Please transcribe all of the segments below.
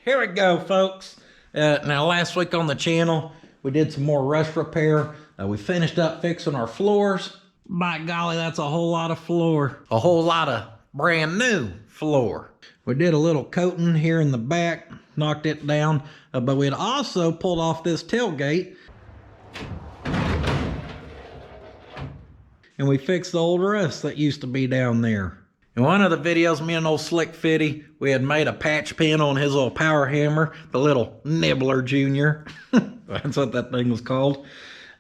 Here we go, folks. Now last week on the channel, we did some more rust repair. We finished up fixing our floors. By golly, that's a whole lot of floor. A whole lot of brand new floor. We did a little coating here in the back, knocked it down, but we had also pulled off this tailgate. And we fixed the old rust that used to be down there. In one of the videos, me and old Slick Fitty, we had made a patch pin on his little power hammer, the little Nibbler Jr. That's what that thing was called.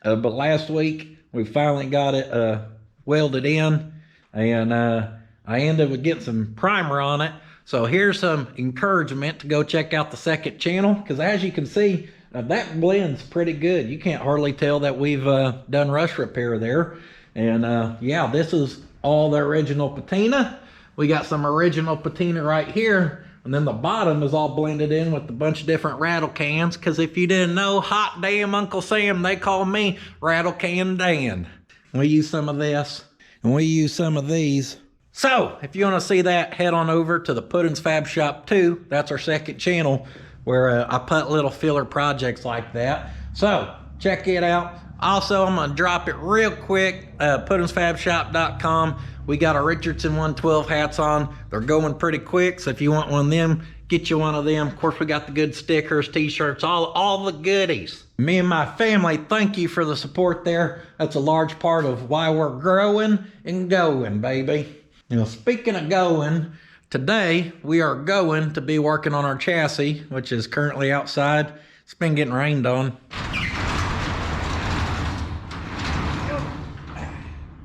But last week, we finally got it welded in, and I ended up getting some primer on it. So here's some encouragement to go check out the second channel, because as you can see, that blends pretty good. You can't hardly tell that we've done rust repair there. And yeah, this is all the original patina. We got some original patina right here, and then the bottom is all blended in with a bunch of different rattle cans, because if you didn't know, hot damn Uncle Sam, they call me Rattle Can Dan. We use some of this, and we use some of these. So if you want to see that, head on over to the Puddins.fab.shop 2. That's our second channel where I put little filler projects like that. So check it out. Also, I'm gonna drop it real quick, puddins.fab.shop.com. We got our Richardson 112 hats on. They're going pretty quick, so if you want one of them, get you one of them. Of course, we got the good stickers, t-shirts, all the goodies. Me and my family, thank you for the support there. That's a large part of why we're growing and going, baby. You know, speaking of going, today we are going to be working on our chassis, which is currently outside. It's been getting rained on.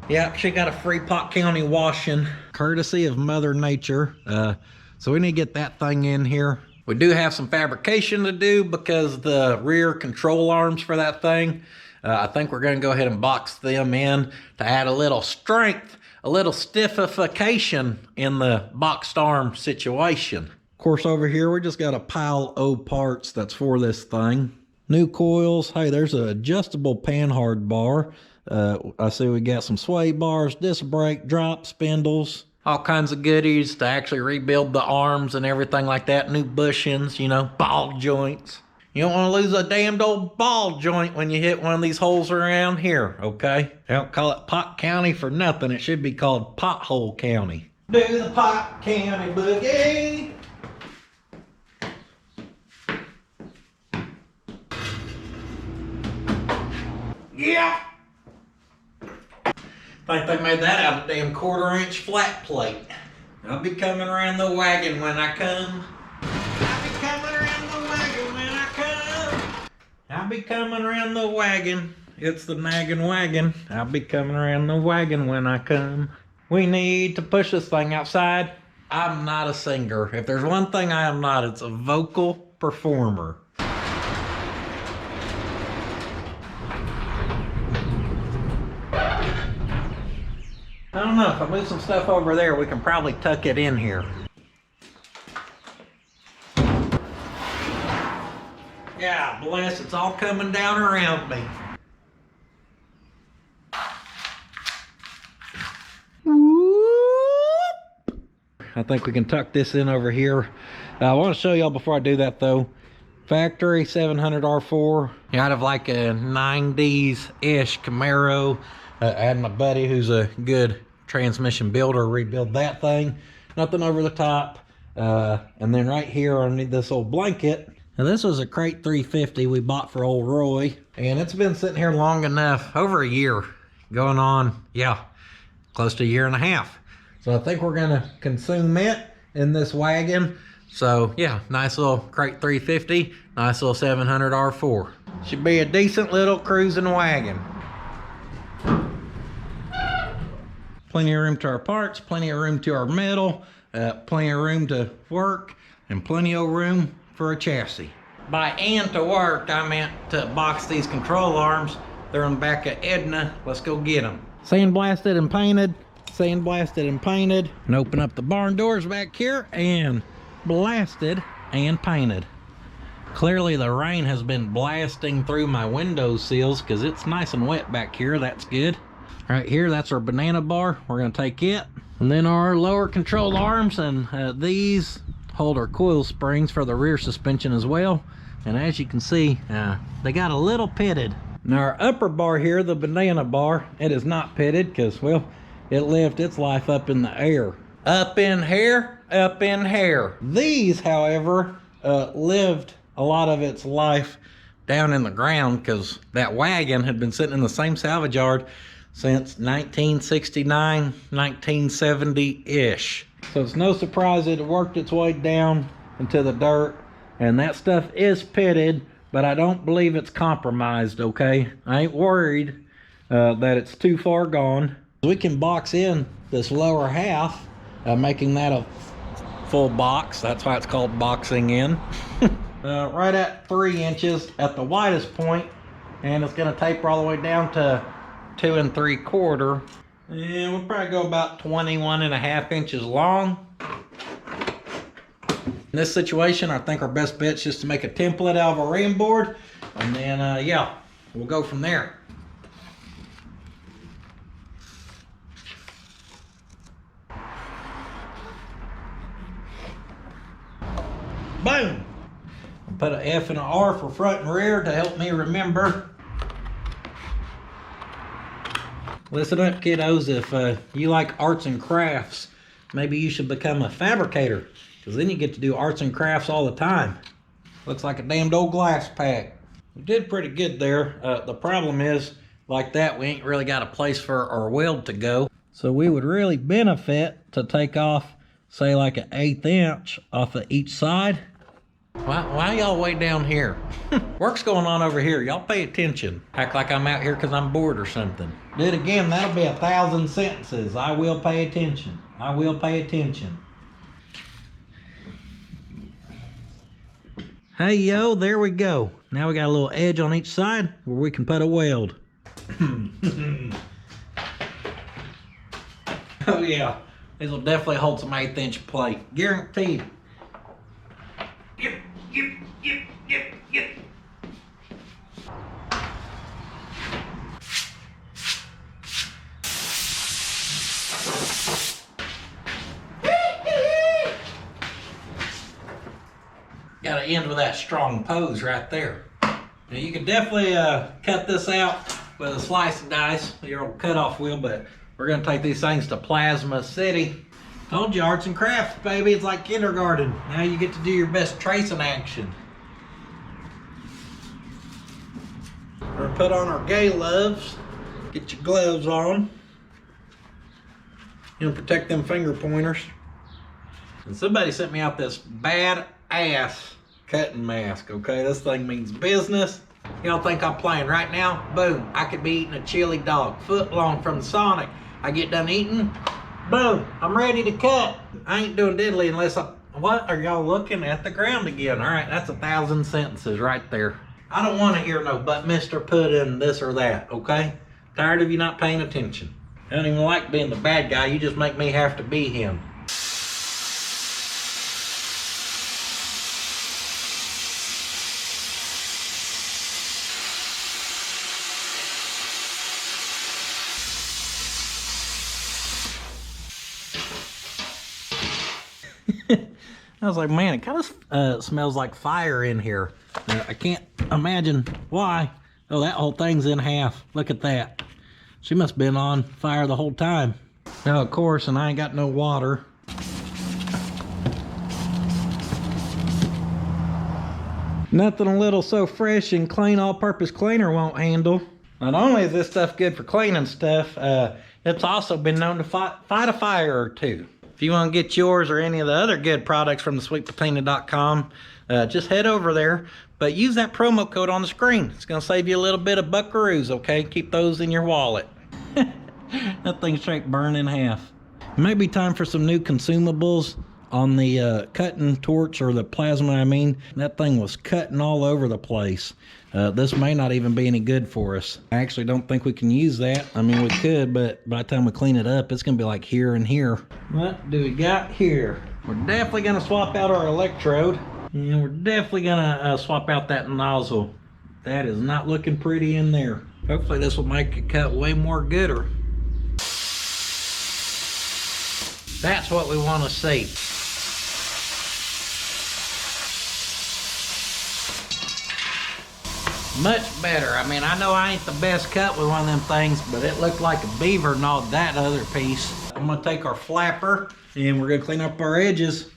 Yep, she got a free Pot County washing, courtesy of Mother Nature. So we need to get that thing in here. We do have some fabrication to do because the rear control arms for that thing, I think we're gonna go ahead and box them in to add a little strength, a little stiffification in the boxed arm situation. Of course, over here, we just got a pile of parts that's for this thing. New coils. Hey, there's an adjustable panhard bar. I see we got some sway bars, disc brake, drop, spindles, all kinds of goodies to actually rebuild the arms and everything like that. New bushings, you know, ball joints. You don't want to lose a damned old ball joint when you hit one of these holes around here, okay? They don't call it Pot County for nothing. It should be called Pothole County. Do the Pot County boogie. Yeah. I think they made that out of a damn 1/4-inch flat plate. I'll be coming around the wagon when I come. I'll be coming around the wagon when I come. I'll be coming around the wagon. It's the nagging wagon. I'll be coming around the wagon when I come. We need to push this thing outside. I'm not a singer. If there's one thing I am not, it's a vocal performer. I don't know, if I move some stuff over there, we can probably tuck it in here. Yeah, bless, it's all coming down around me. I think we can tuck this in over here. I want to show y'all before I do that though. Factory 700 R4, out of like a 90s-ish Camaro. I had my buddy who's a good transmission builder rebuild that thing. Nothing over the top. And then right here underneath this old blanket. Now this was a crate 350 we bought for old Roy. And it's been sitting here long enough, over a year. Going on, yeah, close to a year and a half. So I think we're gonna consume it in this wagon. So yeah, nice little crate 350, nice little 700 R4. Should be a decent little cruising wagon. Plenty of room to our parts, plenty of room to our metal, plenty of room to work, and plenty of room for a chassis. By and to work, I meant to box these control arms. They're on the back of Edna. Let's go get them. Sandblasted and painted, sandblasted and painted. And open up the barn doors back here and blasted and painted. Clearly the rain has been blasting through my window sills because it's nice and wet back here. That's good. Right here, that's our banana bar. We're gonna take it. And then our lower control arms, and these hold our coil springs for the rear suspension as well. And as you can see, they got a little pitted. Now our upper bar here, the banana bar, it is not pitted because, well, it lived its life up in the air. Up in hair, up in hair. These, however, lived a lot of its life down in the ground because that wagon had been sitting in the same salvage yard since 1969, 1970-ish. So it's no surprise it worked its way down into the dirt, and that stuff is pitted, but I don't believe it's compromised, okay? I ain't worried that it's too far gone. We can box in this lower half, making that a full box. That's why it's called boxing in. Right at 3 inches at the widest point, and it's going to taper all the way down to 2 3/4, and we'll probably go about 21.5 inches long. In this situation, I think our best bet is just to make a template out of a ram board, and then yeah, we'll go from there. Boom! Put an F and an R for front and rear to help me remember. Listen up, kiddos, if you like arts and crafts, maybe you should become a fabricator, because then you get to do arts and crafts all the time. Looks like a damned old glass pack. We did pretty good there. The problem is, like that, we ain't really got a place for our weld to go. So we would really benefit to take off, say, like an 1/8 inch off of each side. Why y'all way down here? Work's going on over here. Y'all pay attention. Act like I'm out here because I'm bored or something. Do it again, that'll be 1,000 sentences. I will pay attention. I will pay attention. Hey, yo, there we go. Now we got a little edge on each side where we can put a weld. Oh, yeah. This will definitely hold some 1/8 inch plate. Guaranteed. Yep. Gotta end with that strong pose right there. Now you can definitely cut this out with a slice and dice, your old cutoff wheel, but we're gonna take these things to Plasma City. Told you, arts and crafts, baby. It's like kindergarten. Now you get to do your best tracing action. We're gonna put on our gay gloves. Get your gloves on. You know, protect them finger pointers. And somebody sent me out this bad-ass cutting mask, okay? This thing means business. Y'all think I'm playing right now? Boom, I could be eating a chili dog, foot long from Sonic. I get done eating, boom, I'm ready to cut. I ain't doing diddly unless what are y'all looking at the ground again? All right, that's 1,000 sentences right there. I don't want to hear no but Mr. Puddin' this or that, okay? Tired of you not paying attention. I don't even like being the bad guy, you just make me have to be him. I was like, man, it kind of smells like fire in here. I can't imagine why. Oh, that whole thing's in half. Look at that. She must have been on fire the whole time. Now, of course, and I ain't got no water. Nothing a little so fresh and clean all-purpose cleaner won't handle. Not only is this stuff good for cleaning stuff, it's also been known to fight a fire or two. If you want to get yours or any of the other good products from thesweetpatina.com, just head over there. But use that promo code on the screen. It's going to save you a little bit of buckaroos, okay? Keep those in your wallet. That thing's straight burned in half. It may be time for some new consumables on the cutting torch, or the plasma, I mean. That thing was cutting all over the place. This may not even be any good for us. I actually don't think we can use that. I mean, we could, but by the time we clean it up, it's gonna be like here and here. What do we got here? We're definitely gonna swap out our electrode, and we're definitely gonna swap out that nozzle. That is not looking pretty in there. Hopefully this will make it cut way more gooder. That's what we want to see. Much better. I mean, I know I ain't the best cut with one of them things, but it looked like a beaver, not that other piece. I'm gonna take our flapper and we're gonna clean up our edges.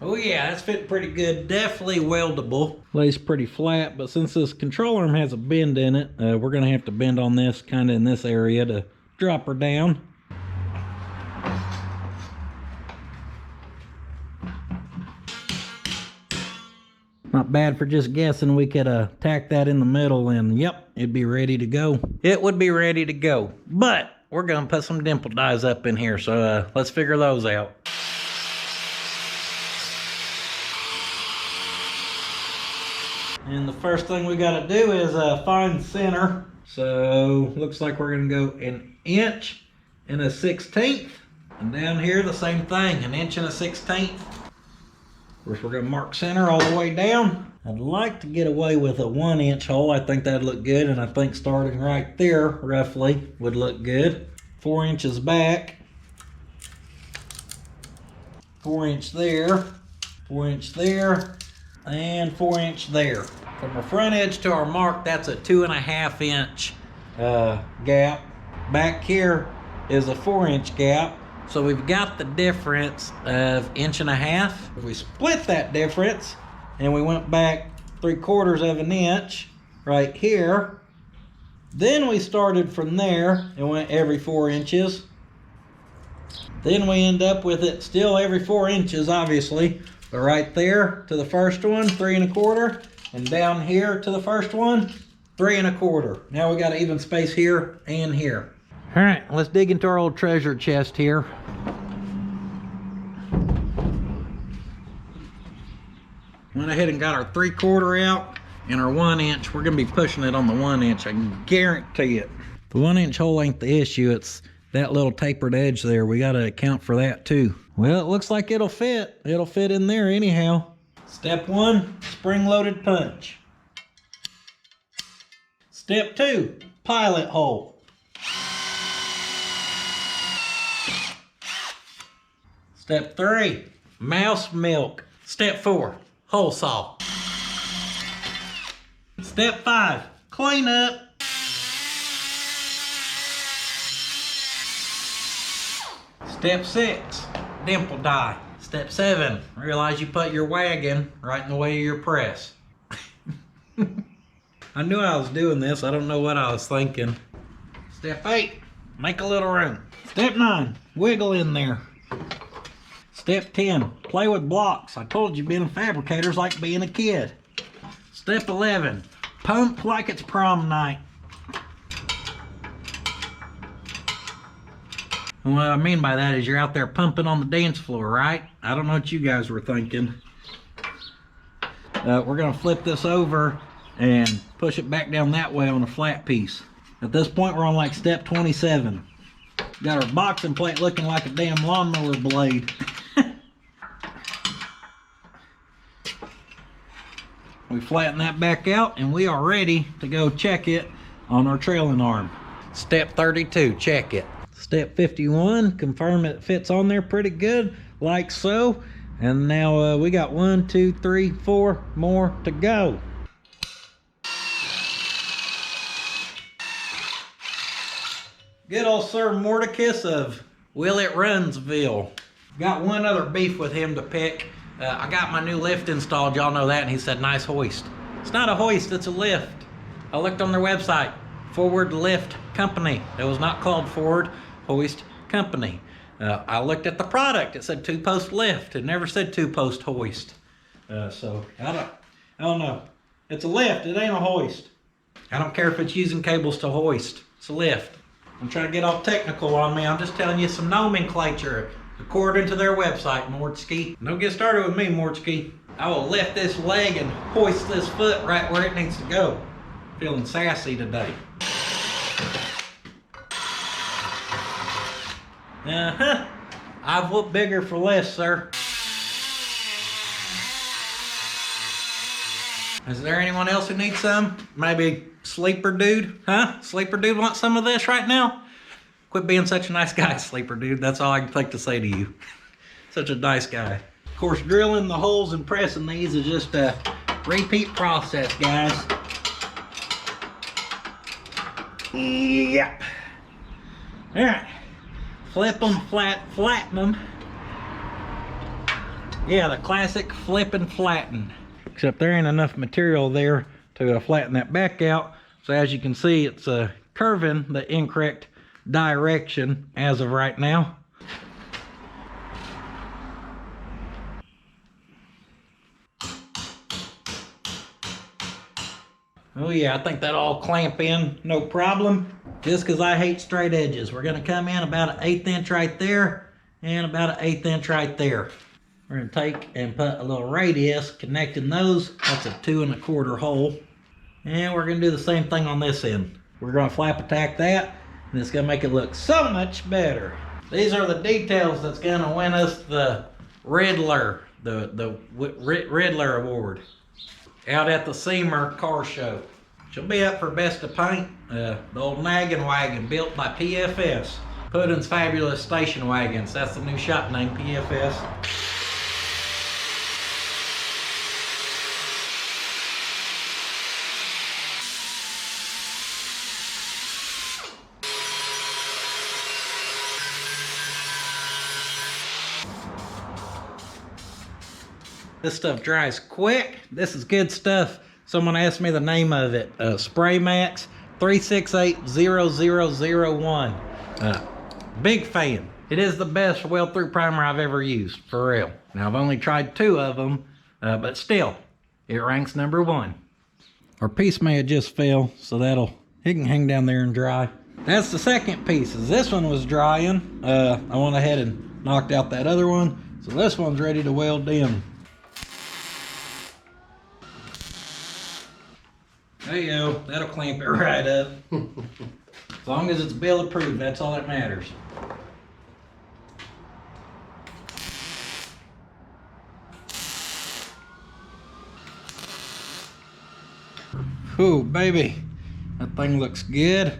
Oh yeah, that's fitting pretty good. Definitely weldable. Lays pretty flat, but since this control arm has a bend in it, we're gonna have to bend on this kind of in this area to drop her down. Not bad for just guessing. We could tack that in the middle and yep, it'd be ready to go. It would be ready to go, but we're gonna put some dimple dies up in here, so let's figure those out. And the first thing we got to do is find center. So looks like we're going to go 1 inch and a 1/16. And down here the same thing, 1 inch and a 1/16. Of course we're going to mark center all the way down. I'd like to get away with a 1 inch hole. I think that'd look good, and I think starting right there roughly would look good. 4 inches back. 4 inch there. 4 inch there. And 4 inch there. From our front edge to our mark, that's a 2.5 inch gap. Back here is a 4 inch gap. So we've got the difference of 1.5 inches. If we split that difference and we went back 3/4 of an inch right here, then we started from there and went every 4 inches. Then we end up with it still every 4 inches, obviously. But right there to the first one, 3 1/4, and down here to the first one, 3 1/4. Now we got an even space here and here. All right, let's dig into our old treasure chest here. Went ahead and got our 3/4 out and our 1 inch. We're gonna be pushing it on the 1 inch, I can guarantee it. The 1 inch hole ain't the issue, it's that little tapered edge there. We gotta account for that too. Well, it looks like it'll fit. It'll fit in there anyhow. Step 1, spring-loaded punch. Step 2, pilot hole. Step 3, mouse milk. Step 4, hole saw. Step 5, clean up. Step 6, dimple die. Step 7, realize you put your wagon right in the way of your press. I knew I was doing this. I don't know what I was thinking. Step 8, make a little room. Step 9, wiggle in there. Step 10, play with blocks. I told you being a fabricator's like being a kid. Step 11, pump like it's prom night. And what I mean by that is you're out there pumping on the dance floor, right? I don't know what you guys were thinking. We're gonna flip this over and push it back down that way on a flat piece. At this point, we're on like step 27. Got our boxing plate looking like a damn lawnmower blade. We flatten that back out and we are ready to go check it on our trailing arm. Step 32, check it. Step 51, confirm it fits on there pretty good, like so. And now we got 1, 2, 3, 4 more to go. Good old Sir Mordecus of Will It Runsville. Got one other beef with him to pick. I got my new lift installed, y'all know that, and he said, nice hoist. It's not a hoist, it's a lift. I looked on their website, Forward Lift Company. It was not called Forward Hoist Company. I looked at the product, it said 2-post lift. It never said 2-post hoist. So, I don't know. It's a lift, it ain't a hoist. I don't care if it's using cables to hoist. It's a lift. I'm trying to get all technical on me. I'm just telling you some nomenclature according to their website, Mordski. Don't get started with me, Mordski. I will lift this leg and hoist this foot right where it needs to go. Feeling sassy today. Uh-huh. I've whooped bigger for less, sir. Is there anyone else who needs some? Maybe Sleeper Dude? Huh? Sleeper Dude want some of this right now? Quit being such a nice guy, Sleeper Dude. That's all I can think to say to you. Such a nice guy. Of course, drilling the holes and pressing these is just a repeat process, guys. Yep. All right. Flip them, flatten them. Yeah, the classic flip and flatten. Except there ain't enough material there to flatten that back out. So as you can see, it's curving the incorrect direction as of right now. Oh yeah, I think that'll all clamp in, no problem. Just because I hate straight edges. We're gonna come in about an 1/8 inch right there and about an 1/8 inch right there. We're gonna take and put a little radius connecting those. That's a 2 1/4 hole. And we're gonna do the same thing on this end. We're gonna flap attack that, and it's gonna make it look so much better. These are the details that's gonna win us the Riddler, the Riddler Award out at the Seamer car show. She'll be up for Best of Paint. The old nagging wagon built by PFS. Puddin's Fabulous Station Wagons. That's the new shop name, PFS. This stuff dries quick. This is good stuff. Someone asked me the name of it. Spray Max 3680001. Big fan. It is the best weld-through primer I've ever used, for real. Now I've only tried 2 of them, but still, it ranks #1. Our piece may have just fell, so it can hang down there and dry. That's the second piece. As this one was drying, I went ahead and knocked out that other one, so this one's ready to weld in. There you go, that'll clamp it right up. As long as it's bill approved, that's all that matters. Ooh, baby, that thing looks good.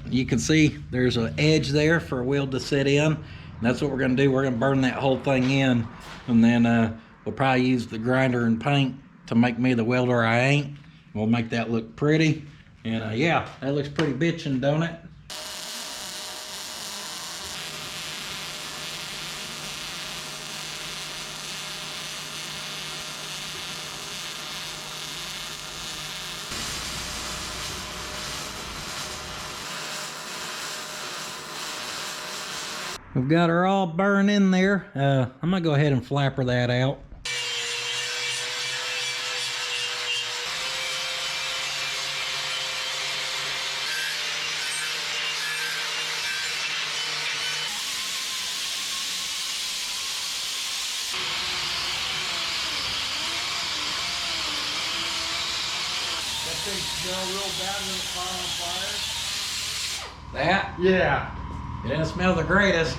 You can see there's an edge there for a wheel to sit in. And that's what we're gonna do. We're gonna burn that whole thing in, and then we'll probably use the grinder and paint to make me the welder I ain't. We'll make that look pretty. And yeah, that looks pretty bitchin', don't it? We've got her all burned in there. I'm gonna go ahead and flapper that out. That? Yeah. It didn't smell the greatest.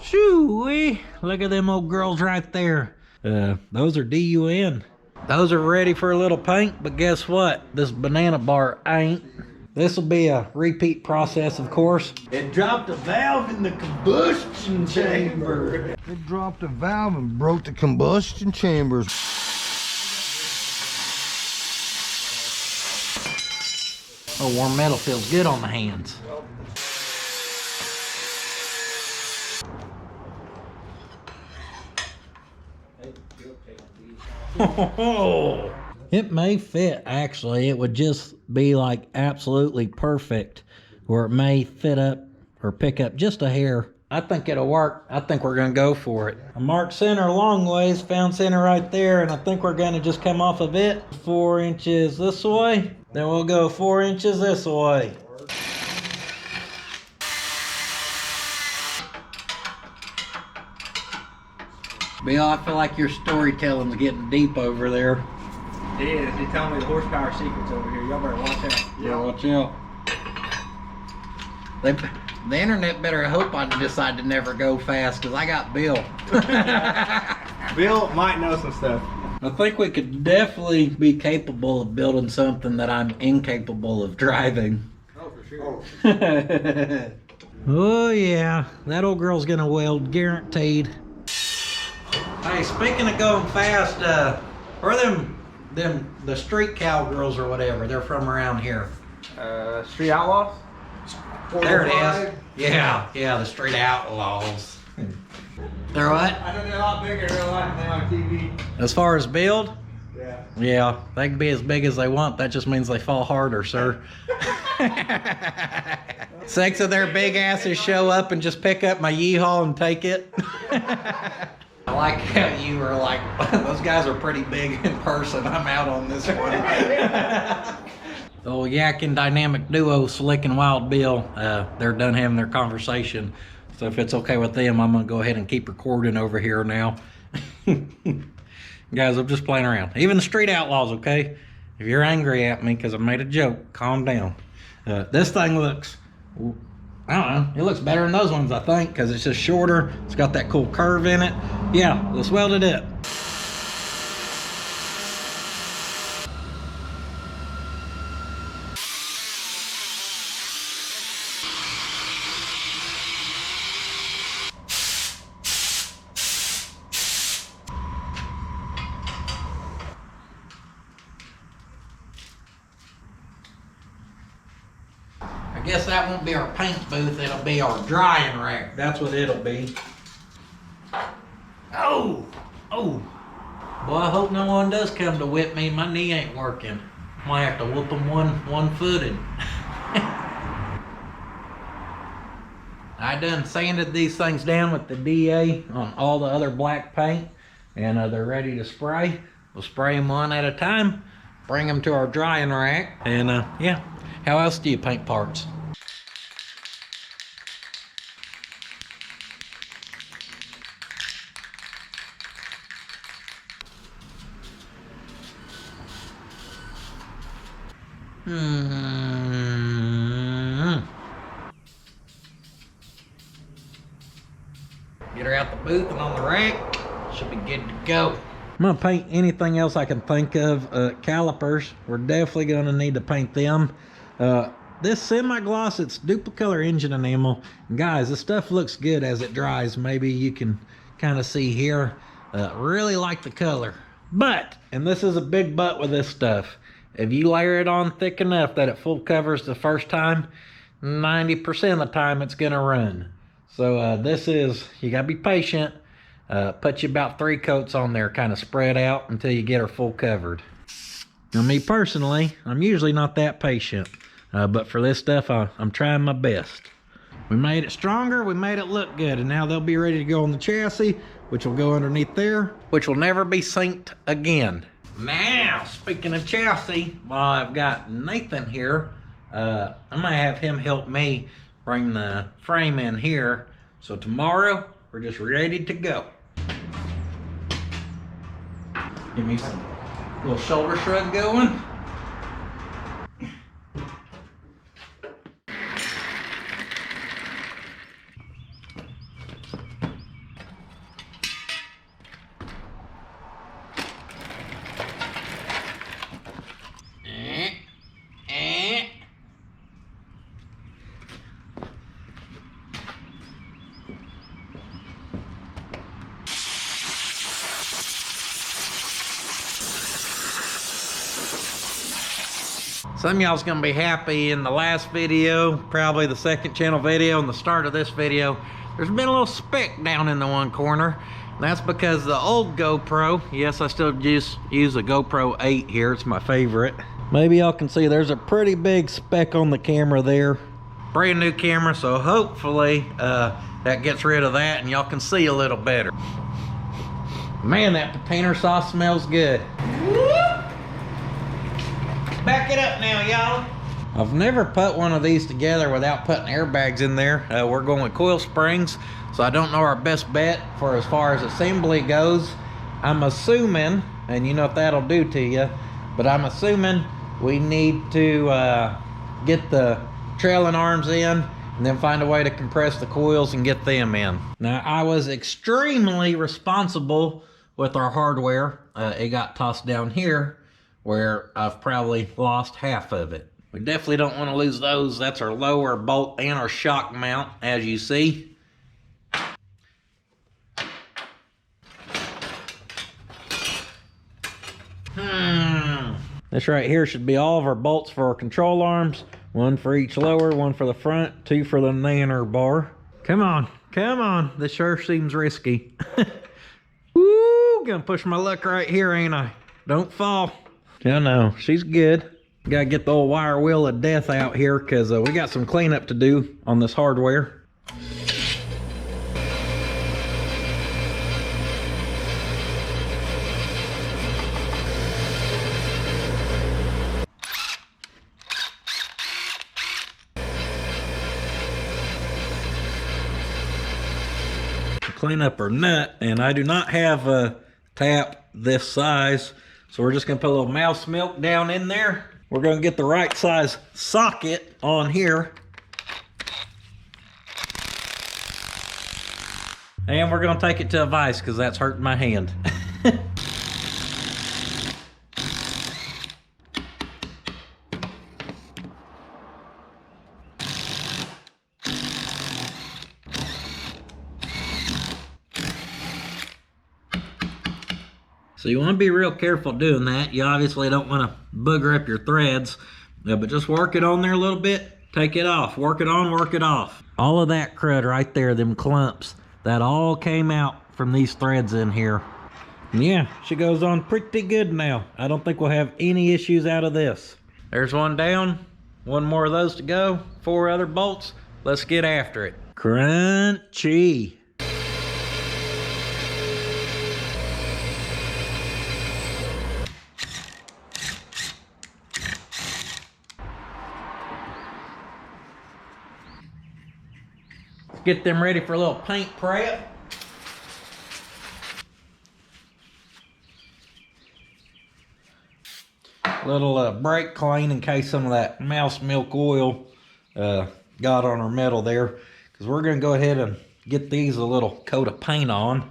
Shoo-wee. Look at them old girls right there. Those are DUN. Those are ready for a little paint, but guess what? This banana bar ain't. This will be a repeat process, of course. It dropped a valve in the combustion chamber. It dropped a valve and broke the combustion chambers. Oh, warm metal feels good on the hands. Oh, it may fit, actually. It would just be like absolutely perfect, or it may fit up or pick up just a hair. I think it'll work. I think we're gonna go for it. I marked center long ways, found center right there, and I think we're gonna just come off of it 4 inches this way. Then we'll go 4 inches this way. Bill, I feel like your storytelling's getting deep over there. It is. They tell me the horsepower secrets over here. Y'all better watch out. Yeah, watch out. The internet better hope I decide to never go fast, because I got Bill. Bill might know some stuff. I think we could definitely be capable of building something that I'm incapable of driving. Oh, for sure. Oh yeah, that old girl's gonna weld, guaranteed. Hey, speaking of going fast, where are the street cowgirls or whatever? They're from around here. Street Outlaws? There it is. Yeah, the street outlaws. They're what? I know they're a lot bigger in real life than on TV. As far as build? Yeah. Yeah, they can be as big as they want. That just means they fall harder, sir. 6 of their big asses show up and just pick up my yeehaw and take it. I like how you were like, those guys are pretty big in person. I'm out on this one. The old Yak and Dynamic Duo, Slick and Wild Bill, they're done having their conversation. So if it's okay with them, I'm gonna go ahead and keep recording over here now. Guys, I'm just playing around. Even the street outlaws, okay? If you're angry at me because I made a joke, calm down. This thing looks, I don't know, it looks better than those ones, I think, because it's just shorter. It's got that cool curve in it. Yeah, let's weld it up. I guess that won't be our paint booth, it'll be our drying rack. That's what it'll be. Oh! Boy, I hope no one does come to whip me. My knee ain't working. Might have to whoop them one-footed. I done sanded these things down with the DA on all the other black paint, and they're ready to spray. We'll spray them one at a time, bring them to our drying rack, and yeah. How else do you paint parts? Get her out the booth and on the rack. Should be good to go. I'm gonna paint anything else I can think of. Calipers, we're definitely gonna need to paint them. This semi-gloss, it's duplicolor engine enamel. And guys, this stuff looks good as it dries. Maybe you can kind of see here. Really like the color. But, and this is a big but with this stuff, if you layer it on thick enough that it full covers the first time, 90% of the time it's gonna run. So this is, you gotta be patient. Put you about 3 coats on there, kind of spread out until you get her full covered. Now me personally, I'm usually not that patient, but for this stuff, I'm trying my best. We made it stronger, we made it look good, and now they'll be ready to go on the chassis, which will go underneath there, which will never be synced again. Now, speaking of chassis, while I've got Nathan here, I'm gonna have him help me bring the frame in here. So tomorrow, we're just ready to go. Give me some little shoulder shrug going. Some of y'all's gonna be happy. In the last video, probably the second channel video and the start of this video, there's been a little speck down in the one corner. That's because the old GoPro, yes, I still use a GoPro 8 here, it's my favorite. Maybe y'all can see there's a pretty big speck on the camera there. Brand new camera, so hopefully that gets rid of that and y'all can see a little better. Man, that painter sauce smells good. Back it up now, y'all. I've never put one of these together without putting airbags in there. We're going with coil springs, so I don't know our best bet for as far as assembly goes. I'm assuming, and you know what that'll do to you, but I'm assuming we need to get the trailing arms in and then find a way to compress the coils and get them in. Now, I was extremely responsible with our hardware. It got tossed down here where I've probably lost half of it. We definitely don't want to lose those. That's our lower bolt and our shock mount, as you see. This right here should be all of our bolts for our control arms. One for each lower, one for the front, two for the nanner bar. Come on, come on. This sure seems risky. Woo, gonna push my luck right here, ain't I? Don't fall. I know, she's good. Gotta get the old wire wheel of death out here because we got some cleanup to do on this hardware. Clean up our nut, and I do not have a tap this size, so we're just gonna put a little mouse milk down in there. We're gonna get the right size socket on here, and we're gonna take it to a vise because that's hurting my hand. So you want to be real careful doing that. You obviously don't want to booger up your threads, but just work it on there a little bit, take it off, work it on, work it off. All of that crud right there, them clumps, that all came out from these threads in here. And yeah, she goes on pretty good now. I don't think we'll have any issues out of this. There's one down, one more of those to go, 4 other bolts. Let's get after it. Crunchy. Get them ready for a little paint prep. Little brake clean in case some of that mouse milk oil got on our metal there, because we're going to go ahead and get these a little coat of paint on.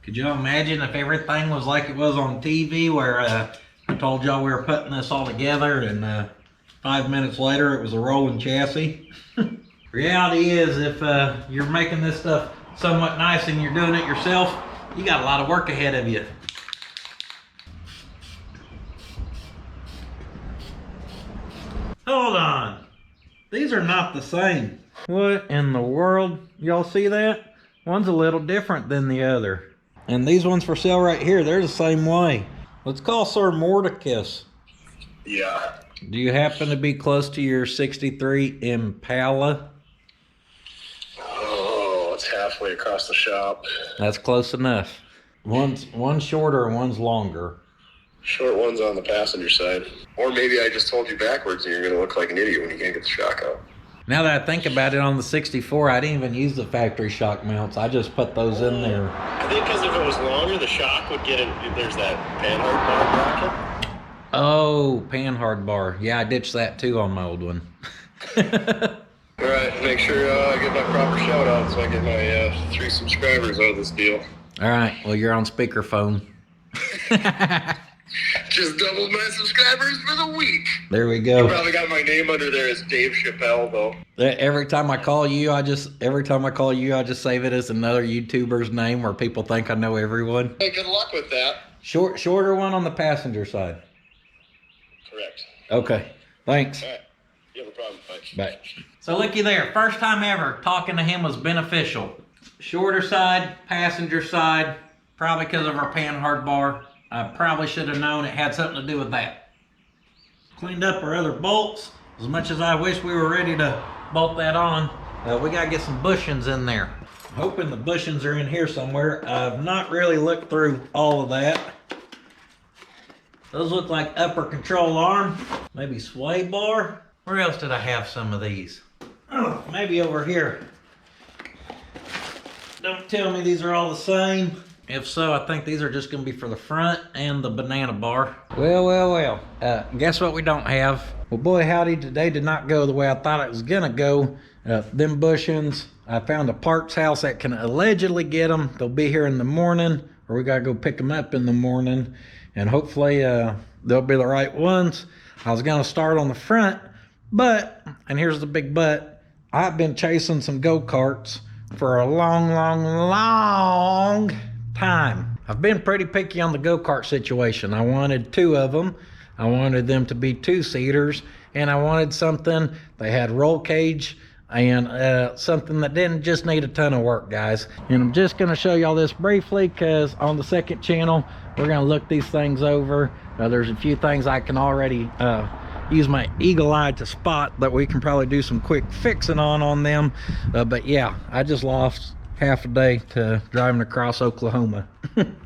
Could you imagine if everything was like it was on TV, where I told y'all we were putting this all together, and 5 minutes later it was a rolling chassis? Reality is, if you're making this stuff somewhat nice and you're doing it yourself, you got a lot of work ahead of you. Hold on. These are not the same. What in the world? Y'all see that? One's a little different than the other. And these ones for sale right here, they're the same way. Let's call Sir Mordecus. Yeah. Do you happen to be close to your 63 Impala? Oh, it's halfway across the shop. That's close enough. One's shorter and one's longer. Short one's on the passenger side. Or maybe I just told you backwards and you're going to look like an idiot when you can't get the shock out. Now that I think about it, on the 64, I didn't even use the factory shock mounts. I just put those in there. I think because if it was longer, the shock would get in. There's that panhard bar bracket. Oh, panhard bar. Yeah, I ditched that too on my old one. All right, make sure I get my proper shout out so I get my 3 subscribers out of this deal. All right, well, you're on speakerphone. Just doubled my subscribers for the week. There we You go. probably got my name under there as Dave Chappelle, though. Every time I call you, I just save it as another YouTuber's name where people think I know everyone. Hey, good luck with that. Shorter one on the passenger side. Correct. Okay, thanks. All right. You have a problem. Bye. Bye. So looky there, first time ever talking to him was beneficial. Shorter side, passenger side, probably because of our panhard bar. I probably should have known it had something to do with that. Cleaned up our other bolts. As much as I wish we were ready to bolt that on, we gotta get some bushings in there. I'm hoping the bushings are in here somewhere. I've not really looked through all of that. Those look like upper control arm, maybe sway bar. Where else did I have some of these? Oh, maybe over here. Don't tell me these are all the same. If so, I think these are just gonna be for the front and the banana bar. Well, guess what we don't have? Well, boy howdy, today did not go the way I thought it was gonna go. Them bushings, I found a parts house that can allegedly get them. They'll be here in the morning, or we gotta go pick them up in the morning, and hopefully they'll be the right ones. I was gonna start on the front, but, and here's the big but, I've been chasing some go-karts for a long time. I've been pretty picky on the go-kart situation. I wanted 2 of them. I wanted them to be 2-seaters, and I wanted something they had roll cage and something that didn't just need a ton of work, guys. And I'm just gonna show y'all this briefly because on the second channel we're gonna look these things over. There's a few things I can already use my eagle eye to spot that we can probably do some quick fixing on them. But yeah, I just lost half a day to driving across Oklahoma.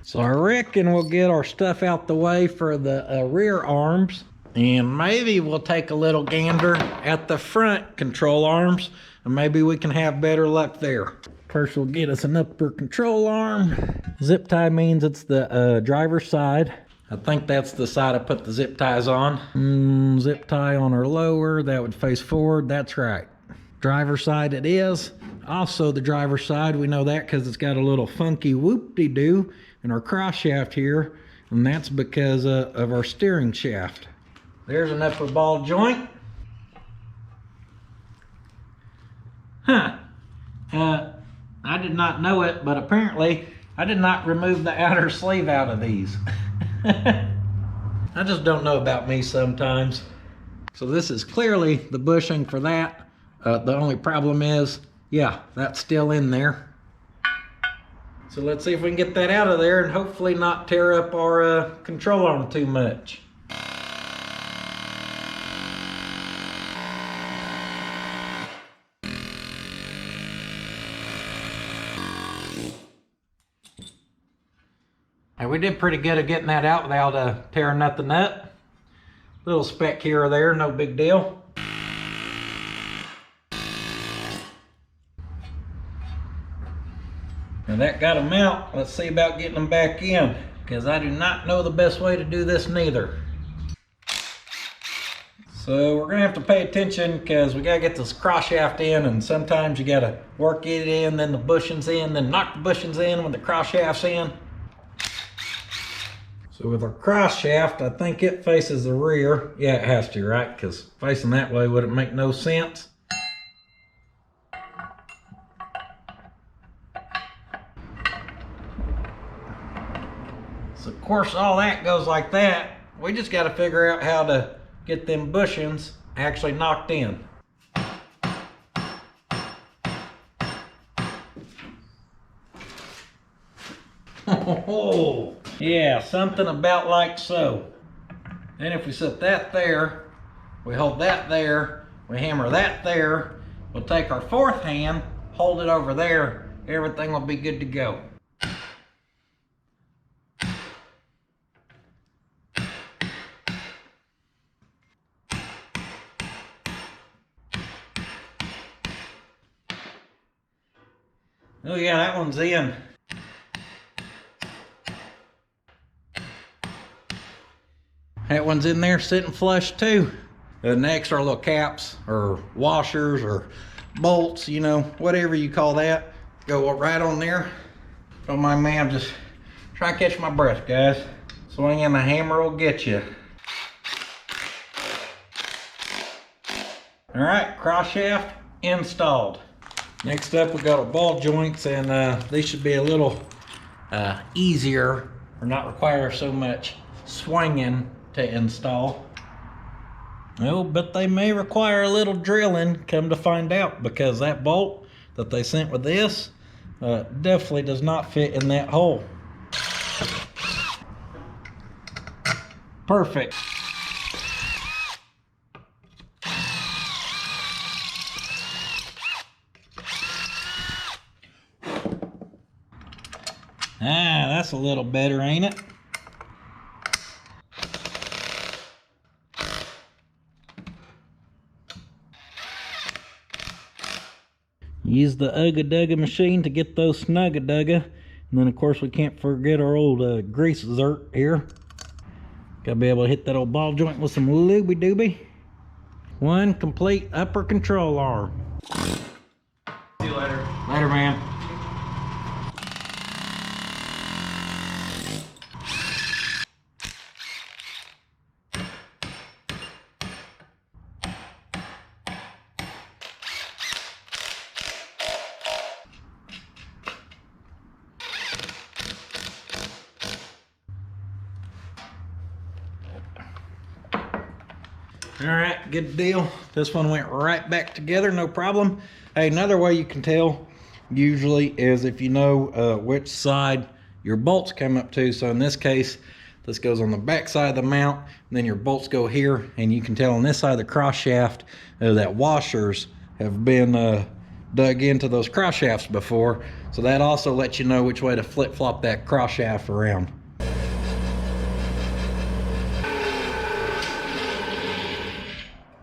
So I reckon we'll get our stuff out the way for the rear arms, and maybe we'll take a little gander at the front control arms, and maybe we can have better luck there. First we'll get us an upper control arm. Zip tie means it's the driver's side. I think that's the side I put the zip ties on. Zip tie on our lower, that would face forward, that's right. Driver's side it is. Also the driver's side, we know that because it's got a little funky whoop-de-doo in our cross shaft here, and that's because of our steering shaft. There's an upper ball joint. I did not know it, but apparently I did not remove the outer sleeve out of these. I just don't know about me sometimes. So this is clearly the bushing for that. The only problem is, yeah, that's still in there. So let's see if we can get that out of there and hopefully not tear up our control arm too much. And we did pretty good at getting that out without tearing nothing up. Little speck here or there, no big deal. And that got them out. Let's see about getting them back in, because I do not know the best way to do this neither. So we're gonna have to pay attention because we gotta get this cross shaft in, and sometimes you gotta work it in, then the bushings in, then knock the bushings in when the cross shaft's in. So with our cross shaft, I think it faces the rear. Yeah, it has to, right? Because facing that way wouldn't make no sense. So of course all that goes like that. We just got to figure out how to get them bushings actually knocked in. Oh, yeah, something about like so. Then if we set that there, we hold that there, we hammer that there, we'll take our 4th hand, hold it over there, everything will be good to go. Oh yeah, that one's in. That one's in there sitting flush too. Next are little caps or washers or bolts, you know, whatever you call that. Go right on there. Don't mind me, I'm just trying to catch my breath, guys. Swing in the hammer will get you. All right, cross shaft installed. Next up, we got our ball joints, and these should be a little easier, or not require so much swinging to install. Oh, but they may require a little drilling, come to find out, because that bolt that they sent with this definitely does not fit in that hole. Perfect. Ah, that's a little better, ain't it? Use the Ugga-Dugga machine to get those Snugga-Dugga. And then of course we can't forget our old grease zert here. Gotta be able to hit that old ball joint with some looby-dooby. one complete upper control arm. See you later. Later, man. All right, good deal. This one went right back together, no problem. Hey, another way you can tell usually is if you know which side your bolts come up to. So in this case, this goes on the back side of the mount, and then your bolts go here, and you can tell on this side of the cross shaft that washers have been dug into those cross shafts before. So that also lets you know which way to flip-flop that cross shaft around.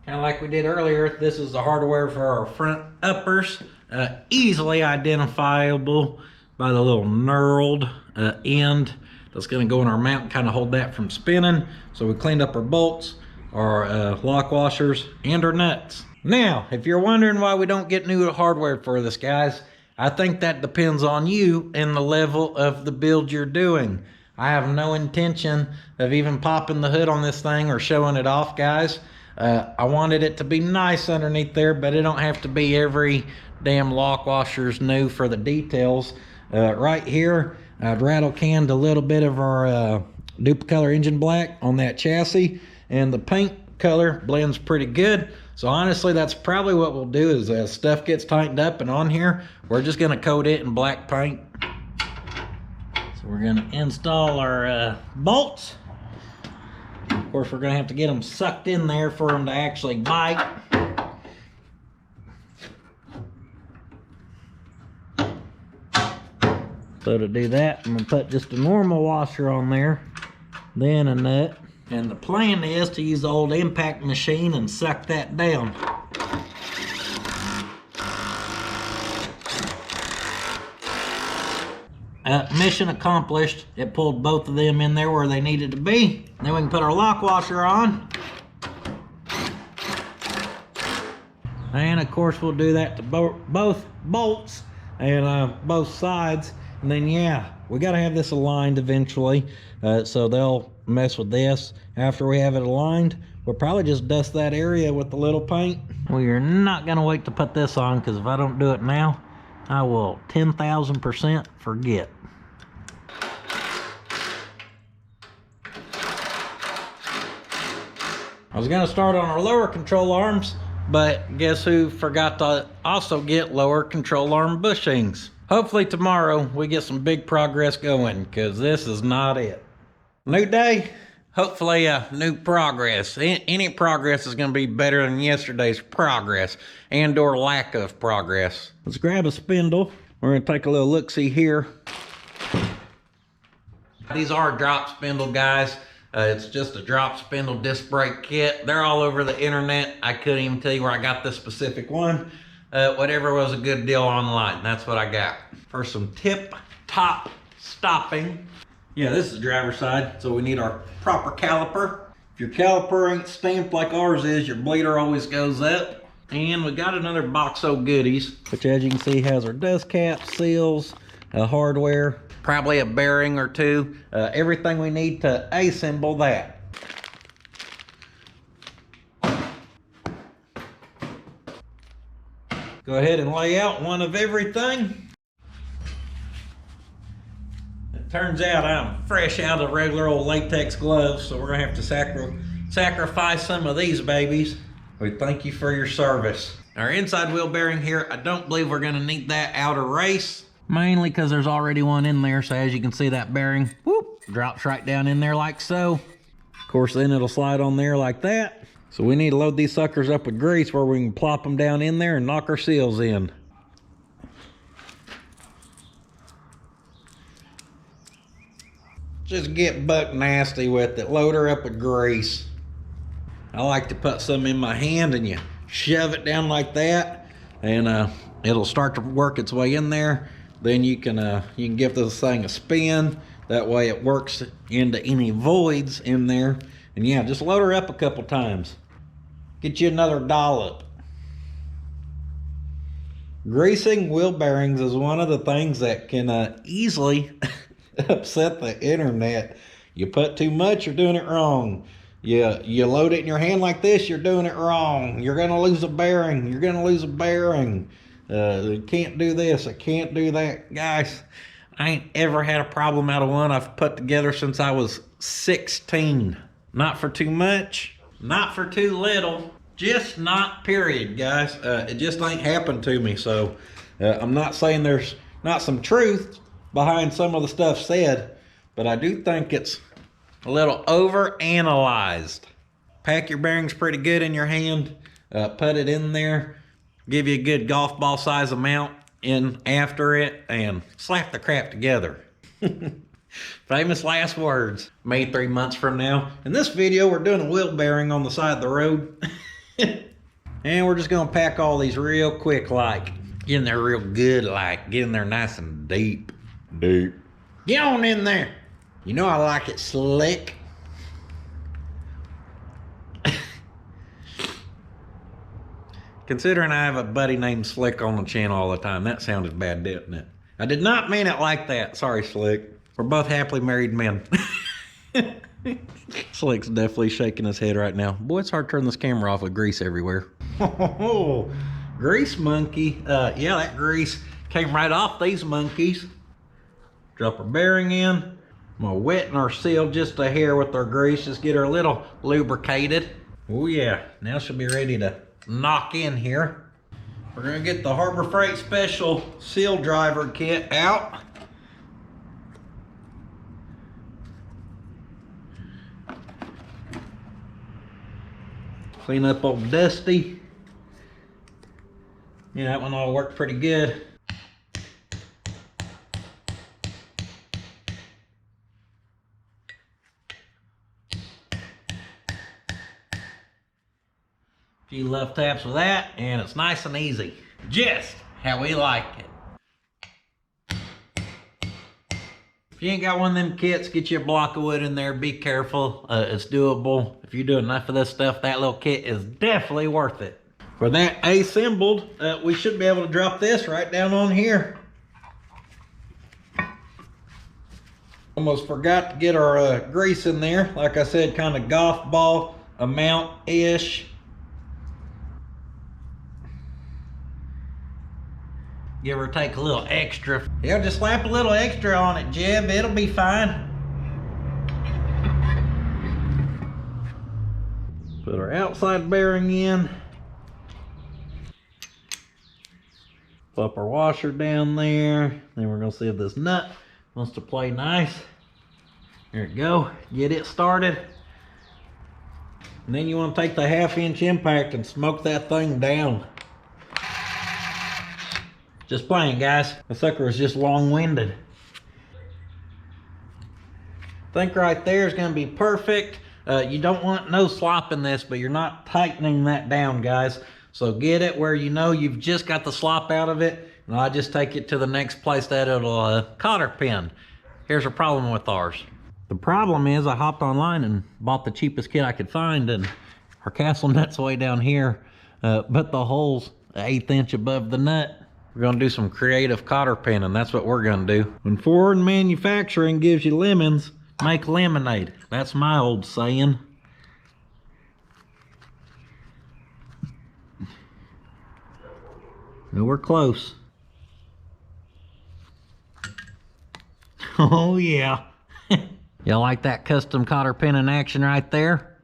Kind of like we did earlier, this is the hardware for our front uppers. Easily identifiable by the little knurled end that's going to go in our mount and kind of hold that from spinning. So we cleaned up our bolts, our lock washers, and our nuts. Now, if you're wondering why we don't get new hardware for this, guys, I think that depends on you and the level of the build you're doing. I have no intention of even popping the hood on this thing or showing it off, guys. I wanted it to be nice underneath there, but it don't have to be every damn lock washer's new for the details. Right here, I'd rattle canned a little bit of our Duplicolor engine black on that chassis, and the paint color blends pretty good. So honestly, that's probably what we'll do is as stuff gets tightened up and on here, we're just gonna coat it in black paint. So we're gonna install our bolts. Of course, we're gonna have to get them sucked in there for them to actually bite. So to do that, I'm gonna put just a normal washer on there, then a nut. And the plan is to use the old impact machine and suck that down. Mission accomplished. It pulled both of them in there where they needed to be. Then we can put our lock washer on. And of course we'll do that to both bolts and both sides. And then yeah, we gotta have this aligned eventually. So they'll mess with this. After we have it aligned, we'll probably just dust that area with a little paint. We are not gonna wait to put this on, because if I don't do it now, I will 10,000% forget. I was gonna start on our lower control arms, but guess who forgot to also get lower control arm bushings? Hopefully tomorrow we get some big progress going, because this is not it. New day, hopefully new progress. Any progress is gonna be better than yesterday's progress and or lack of progress. Let's grab a spindle. We're gonna take a little look-see here. These are drop spindle, guys. It's just a drop spindle disc brake kit. They're all over the internet. I couldn't even tell you where I got this specific one. Whatever was a good deal online, that's what I got. For some tip-top stopping. Yeah, this is the driver's side, so we need our proper caliper. If your caliper ain't stamped like ours is, your bleeder always goes up. And we got another box of goodies, which as you can see has our dust cap, seals, hardware, probably a bearing or two, everything we need to assemble that. Go ahead and lay out one of everything. It turns out I'm fresh out of regular old latex gloves, so we're gonna have to sacrifice some of these babies. We thank you for your service. Our inside wheel bearing here, I don't believe we're gonna need that outer race, mainly because there's already one in there. So as you can see, that bearing, whoop, drops right down in there like so. Of course, then it'll slide on there like that. So we need to load these suckers up with grease where we can plop them down in there and knock our seals in. Just get buck nasty with it. Load her up with grease. I like to put some in my hand and you shove it down like that, and it'll start to work its way in there. Then you can give this thing a spin. That way it works into any voids in there. And yeah, just load her up a couple times. Get you another dollop. Greasing wheel bearings is one of the things that can easily upset the internet. You put too much, you're doing it wrong. You load it in your hand like this, you're doing it wrong. You're gonna lose a bearing. You're gonna lose a bearing. You can't do this. I can't do that. Guys, I ain't ever had a problem out of one I've put together since I was 16. Not for too much, not for too little. Just not, period, guys. It just ain't happened to me. So I'm not saying there's not some truth behind some of the stuff said, but I do think it's a little over-analyzed. Pack your bearings pretty good in your hand. Put it in there. Give you a good golf ball size amount in after it and slap the crap together. Famous last words. Maybe 3 months from now. In this video, we're doing a wheel bearing on the side of the road. And we're just gonna pack all these real quick, like. Get in there real good, like. Get in there nice and deep. Deep. Get on in there. You know I like it slick. Considering I have a buddy named Slick on the channel all the time, that sounded bad, didn't it? I did not mean it like that. Sorry, Slick. We're both happily married men. Slick's definitely shaking his head right now. Boy, it's hard to turn this camera off with grease everywhere. Oh, grease monkey. Yeah, that grease came right off these monkeys. Drop our bearing in. I'm gonna wet our seal just a hair with our grease. Just get her a little lubricated. Oh yeah, now she'll be ready to knock in here. We're gonna get the Harbor Freight Special seal driver kit out. Clean up old Dusty. Yeah, that one all worked pretty good. Few left taps with that, and it's nice and easy. Just how we like it. If you ain't got one of them kits, get you a block of wood in there. Be careful. It's doable. If you do enough of this stuff, that little kit is definitely worth it. For that assembled, we should be able to drop this right down on here. Almost forgot to get our grease in there. Like I said, kind of golf ball amount-ish. Give or take a little extra. Yeah, just slap a little extra on it, Jeb. It'll be fine. Put our outside bearing in. Flip our washer down there. Then we're gonna see if this nut wants to play nice. There we go. Get it started. And then you want to take the 1/2 inch impact and smoke that thing down. Just playing, guys. The sucker is just long-winded. I think right there is going to be perfect. You don't want no slop in this, but you're not tightening that down, guys. So get it where you know you've just got the slop out of it, and I'll just take it to the next place that it'll cotter pin. Here's a problem with ours. The problem is I hopped online and bought the cheapest kit I could find, and our castle nut's way down here, but the hole's 1/8 inch above the nut. We're gonna do some creative cotter pinning. That's what we're gonna do. When foreign manufacturing gives you lemons, make lemonade. That's my old saying. No, we're close. Oh yeah. Y'all like that custom cotter pinning action right there?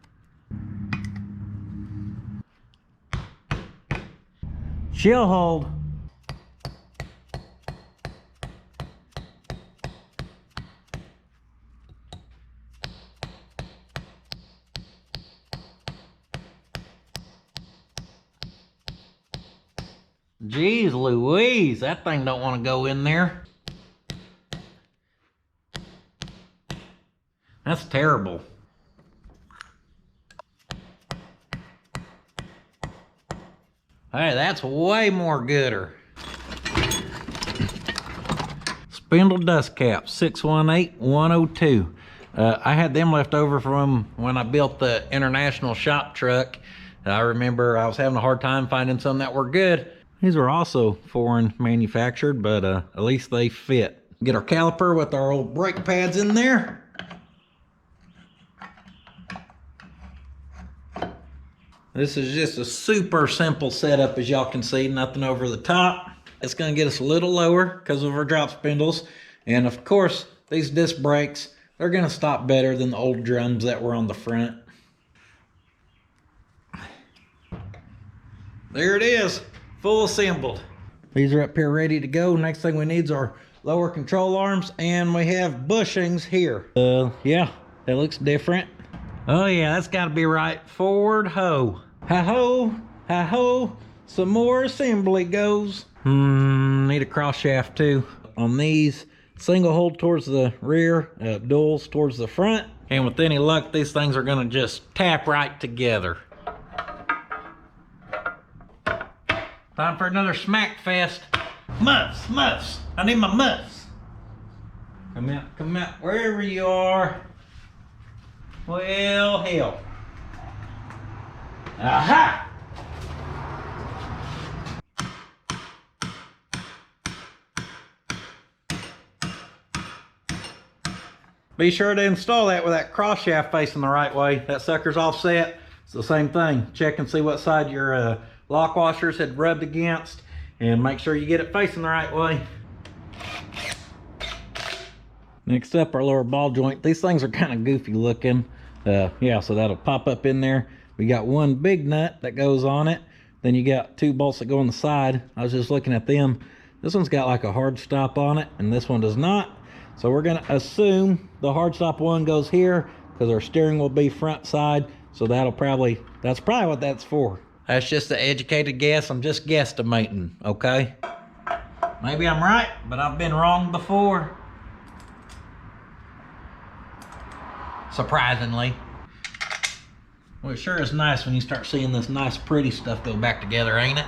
She'll hold. Jeez Louise, that thing don't want to go in there. That's terrible. Hey, that's way more gooder. Spindle dust cap, 618-102. I had them left over from when I built the international shop truck. I remember I was having a hard time finding some that were good. These were also foreign manufactured, but at least they fit. Get our caliper with our old brake pads in there. This is just a super simple setup, as y'all can see, nothing over the top. It's gonna get us a little lower because of our drop spindles. And of course, these disc brakes, they're gonna stop better than the old drums that were on the front. There it is, full assembled. These are up here ready to go. Next thing we need is our lower control arms, and we have bushings here. Yeah, that looks different. Oh yeah, that's gotta be right. Forward ho. Ha-ho, ha-ho, some more assembly goes. Need a cross shaft too. On these, single hole towards the rear, duals towards the front. And with any luck, these things are gonna just tap right together. Time for another smack fest. Muffs, muffs. I need my muffs. Come out, wherever you are. Well, hell. Aha! Be sure to install that with that cross shaft facing the right way. That sucker's offset. It's the same thing. Check and see what side your lock washers had rubbed against, and make sure you get it facing the right way. Next up, our lower ball joint. These things are kind of goofy looking. Yeah, so that'll pop up in there. We got one big nut that goes on it. Then you got two bolts that go on the side. I was just looking at them. This one's got like a hard stop on it, and this one does not. So we're gonna assume the hard stop one goes here because our steering will be front side. So that's probably what that's for. That's just an educated guess. I'm just guesstimating, okay? Maybe I'm right, but I've been wrong before. Surprisingly. Well, it sure is nice when you start seeing this nice pretty stuff go back together, ain't it?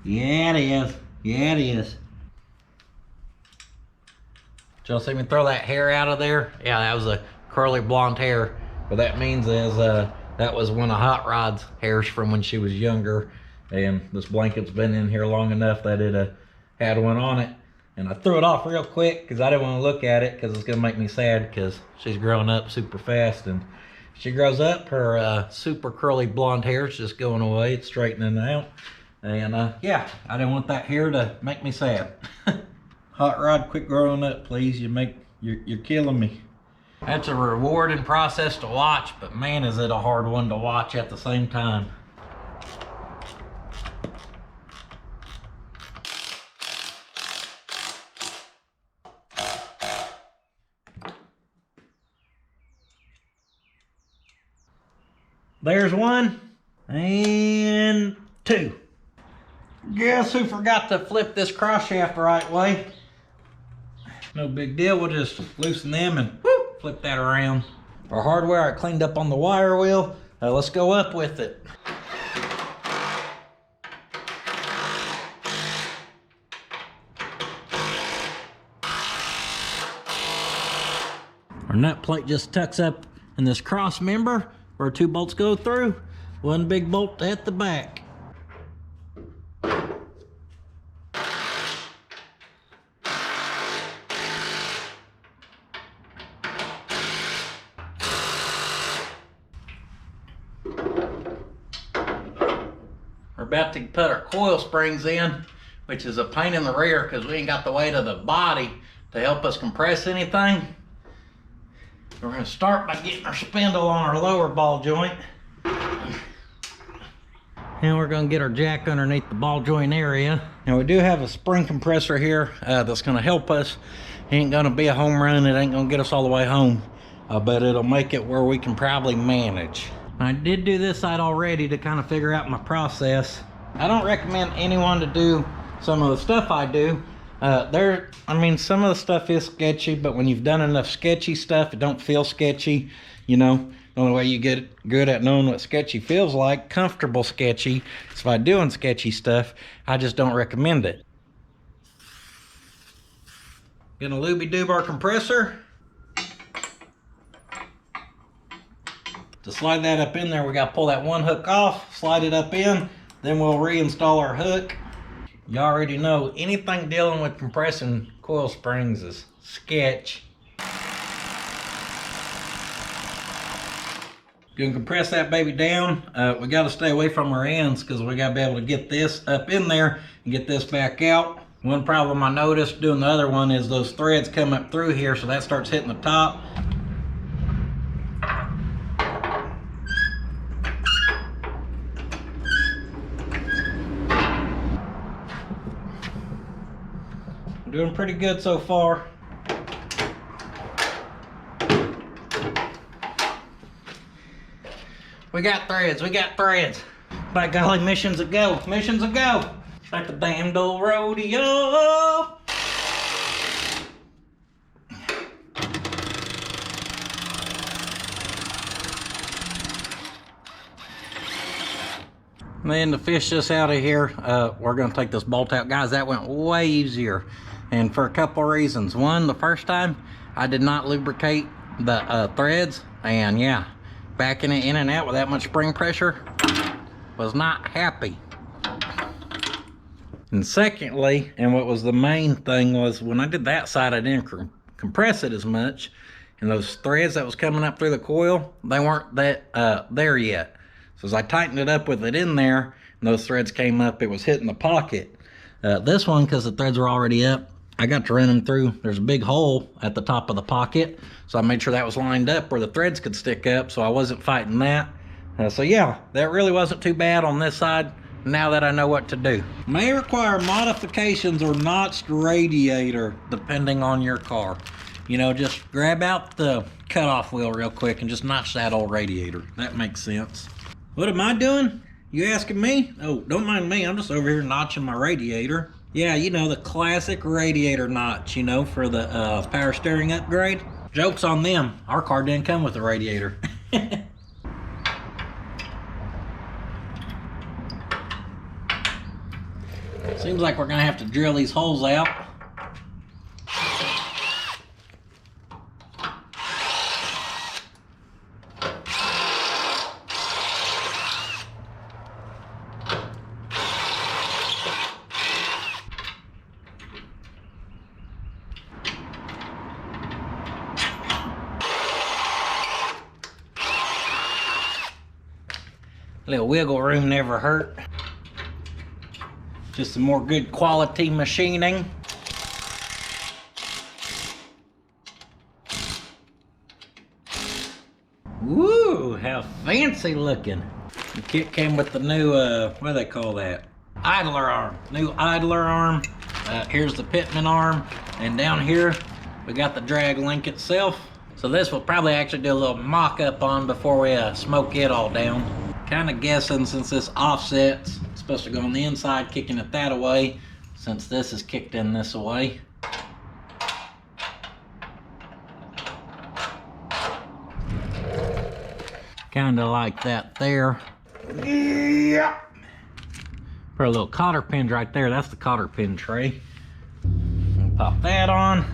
Yeah, it is. Yeah, it is. Did y'all see me throw that hair out of there? Yeah, that was a curly blonde hair. What that means is that was one of Hot Rod's hairs from when she was younger. And this blanket's been in here long enough that it had one on it. And I threw it off real quick because I didn't want to look at it because it's going to make me sad because she's growing up super fast. And she grows up, her super curly blonde hair is just going away. It's straightening out. And yeah, I didn't want that hair to make me sad. Hot Rod, quit growing up, please. You're killing me. That's a rewarding process to watch, but man, is it a hard one to watch at the same time. There's one and two. Guess who forgot to flip this cross shaft the right way? No big deal, we'll just loosen them and whoop, flip that around. Our hardware I cleaned up on the wire wheel. Let's go up with it. Our nut plate just tucks up in this cross member where two bolts go through. One big bolt at the back. We're about to put our coil springs in, which is a pain in the rear because we ain't got the weight of the body to help us compress anything. We're going to start by getting our spindle on our lower ball joint. And we're going to get our jack underneath the ball joint area. Now we do have a spring compressor here that's going to help us. It ain't going to be a home run. It ain't going to get us all the way home. But it'll make it where we can probably manage. I did do this side already to kind of figure out my process. I don't recommend anyone to do some of the stuff I do. Some of the stuff is sketchy, but when you've done enough sketchy stuff, it don't feel sketchy. You know, the only way you get good at knowing what sketchy feels like, comfortable sketchy, is by doing sketchy stuff. I just don't recommend it. Gonna looby-doob our compressor. It's To slide that up in there, we gotta pull that one hook off, slide it up in, then we'll reinstall our hook. You already know anything dealing with compressing coil springs is sketch. You can compress that baby down. We got to stay away from our ends because we got to be able to get this up in there and get this back out. One problem I noticed doing the other one is those threads come up through here, so that starts hitting the top. Doing pretty good so far. We got threads, we got threads. By golly, missions a go, missions a go. Like the damned old rodeo. And then to fish this out of here, we're gonna take this bolt out. Guys, that went way easier. And for a couple of reasons. One, the first time, I did not lubricate the threads. And yeah, backing it in and out with that much spring pressure, was not happy. And secondly, and what was the main thing was when I did that side, I didn't compress it as much. And those threads that was coming up through the coil, they weren't that there yet. So as I tightened it up with it in there, and those threads came up, it was hitting the pocket. This one, because the threads were already up, I got to run them through. There's a big hole at the top of the pocket, so I made sure that was lined up where the threads could stick up, so I wasn't fighting that. So yeah, that really wasn't too bad on this side, now that I know what to do. May require modifications or notched radiator, depending on your car. You know, just grab out the cutoff wheel real quick and just notch that old radiator. That makes sense. What am I doing? You asking me? Oh, don't mind me, I'm just over here notching my radiator. Yeah, you know, the classic radiator notch, you know, for the power steering upgrade. Joke's on them. Our car didn't come with a radiator. Seems like we're gonna have to drill these holes out. A little wiggle room never hurt. Just some more good quality machining. Woo, how fancy looking. The kit came with the new, what do they call that? Idler arm, new idler arm. Here's the pitman arm. And down here, we got the drag link itself. So this we'll probably actually do a little mock-up on before we smoke it all down. Kind of guessing since this offsets, it's supposed to go on the inside, kicking it that away, since this is kicked in this way. Kind of like that there. Yeah. For a little cotter pin right there, that's the cotter pin tray. We'll pop that on.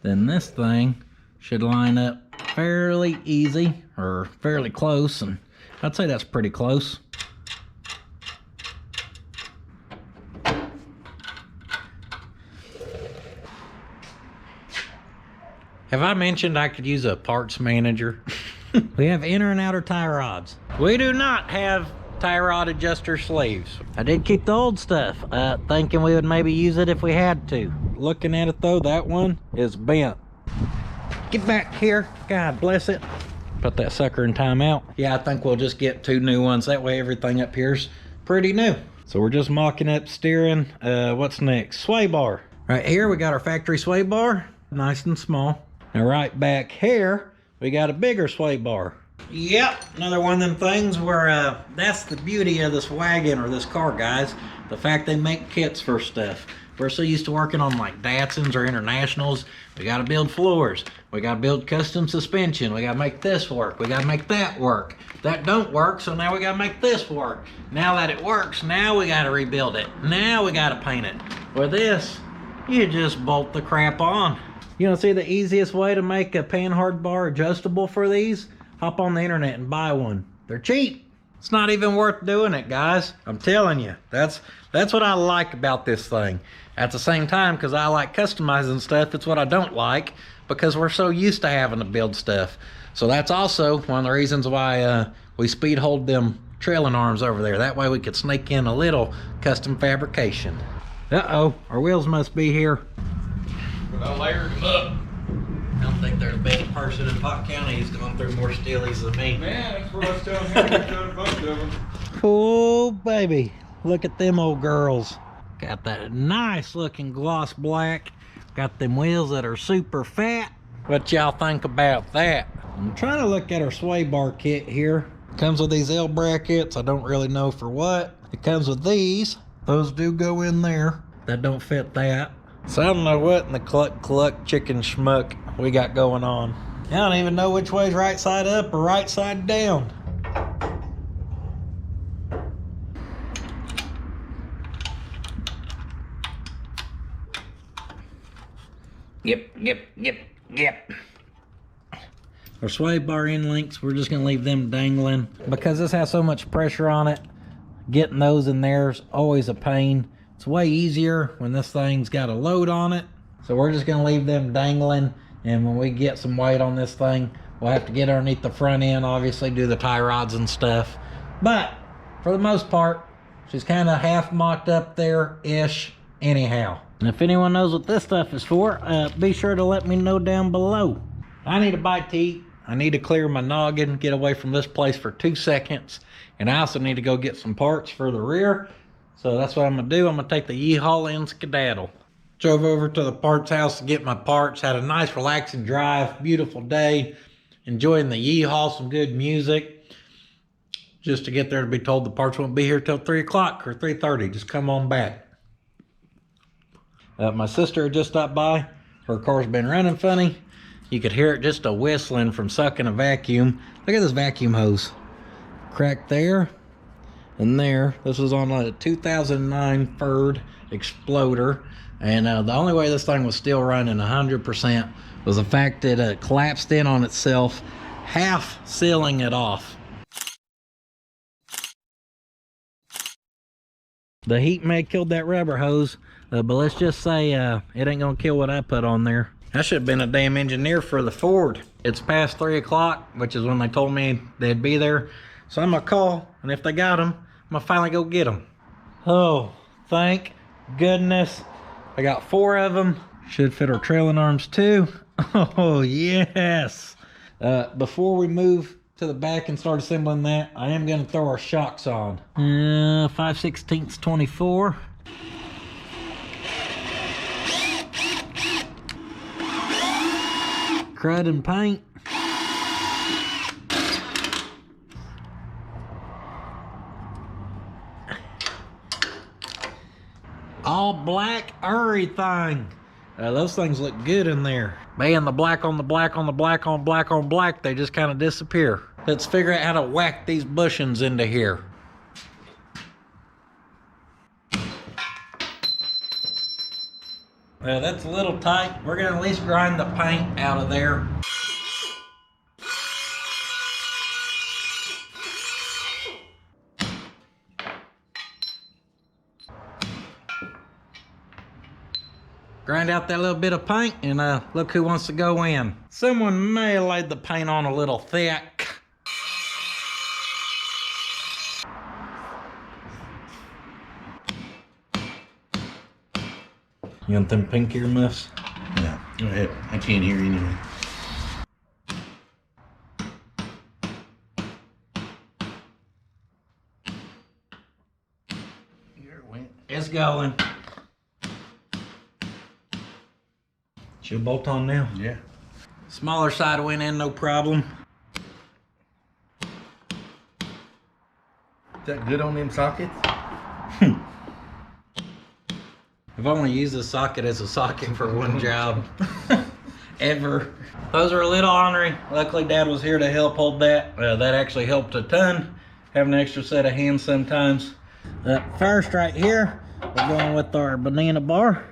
Then this thing should line up fairly easy, or fairly close, and I'd say that's pretty close. Have I mentioned I could use a parts manager? We have inner and outer tie rods. We do not have tie rod adjuster sleeves. I did keep the old stuff, thinking we would maybe use it if we had to. Looking at it though, that one is bent. Get back here, God bless it. Put that sucker in timeout. Yeah, I think we'll just get 2 new ones. That way everything up here's pretty new. So we're just mocking up steering. What's next? Sway bar. Right here, we got our factory sway bar, nice and small. Now right back here, we got a bigger sway bar. Yep, another one of them things where that's the beauty of this wagon or this car, guys. The fact they make kits for stuff. We're so used to working on like Datsuns or Internationals. We gotta build floors. We gotta build custom suspension. We gotta make this work. We gotta make that work. That don't work, so now we gotta make this work. Now that it works, now we gotta rebuild it. Now we gotta paint it. With this, you just bolt the crap on. You want to see the easiest way to make a panhard bar adjustable for these? Hop on the internet and buy one. They're cheap. It's not even worth doing it, guys. I'm telling you. That's what I like about this thing. At the same time, because I like customizing stuff, it's what I don't like, because we're so used to having to build stuff. So that's also one of the reasons why we speed hold them trailing arms over there. That way we could sneak in a little custom fabrication. Uh-oh, our wheels must be here. I layered them up. I don't think there's a better person in Pot County who's gone through more steelies than me. Man, that's what I was telling him. We've done a bunch of them. Oh, baby. Look at them old girls. Got that nice looking gloss black. Got them wheels that are super fat. What y'all think about that? I'm trying to look at our sway bar kit here. Comes with these L brackets. I don't really know for what. It comes with these. Those do go in there. That don't fit that. So I don't know what in the cluck chicken schmuck we got going on. I don't even know which way's right side up or right side down. Yep. Our sway bar end links, we're just gonna leave them dangling because this has so much pressure on it. Getting those in there is always a pain. It's way easier when this thing's got a load on it. So we're just gonna leave them dangling, and when we get some weight on this thing, we'll have to get underneath the front end, obviously do the tie rods and stuff. But for the most part, she's kind of half mocked up there-ish anyhow. And if anyone knows what this stuff is for, be sure to let me know down below. I need a bite to eat. I need to clear my noggin, get away from this place for 2 seconds. And I also need to go get some parts for the rear. So that's what I'm gonna do. I'm gonna take the U-Haul and skedaddle. Drove over to the parts house to get my parts. Had a nice relaxing drive, beautiful day. Enjoying the U-Haul, some good music. Just to get there to be told the parts won't be here till 3 o'clock or 3:30. Just come on back. My sister had just stopped by. Her car's been running funny. You could hear it just a whistling from sucking a vacuum. Look at this vacuum hose. Crack there and there. This was on a 2009 Ford Exploder. And the only way this thing was still running 100% was the fact that it collapsed in on itself, half sealing it off. The heat may have killed that rubber hose, but let's just say it ain't gonna kill what I put on there. I should have been a damn engineer for the Ford. It's past 3 o'clock, which is when they told me they'd be there. So I'm gonna call, and if they got them, I'm gonna finally go get them. Oh, thank goodness. I got 4 of them. Should fit our trailing arms too. Oh, yes. Before we move to the back and start assembling that, I am gonna throw our shocks on. 5/16 24. Crud and paint. All black everything. Those things look good in there. Man, the black on the black on the black on black on black, they just kind of disappear. Let's figure out how to whack these bushings into here. Well, that's a little tight. We're gonna at least grind the paint out of there. Grind out that little bit of paint, and look who wants to go in. Someone may have laid the paint on a little thick. You want them pink earmuffs? Yeah, go ahead. I can't hear you anyway. Here it went. It's going. Should bolt on now. Yeah. Smaller side went in, no problem. Is that good on them sockets? I've only used this socket as a socket for one job. Ever. Those are a little ornery. Luckily Dad was here to help hold that. That actually helped a ton. Having an extra set of hands sometimes. First right here, we're going with our banana bar.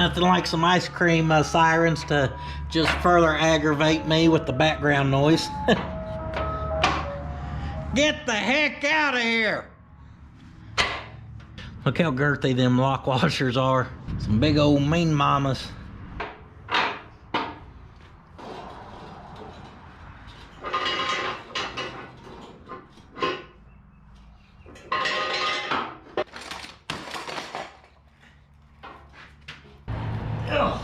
Nothing like some ice cream sirens to just further aggravate me with the background noise. Get the heck out of here! Look how girthy them lock washers are. Some big old mean mamas. Ugh.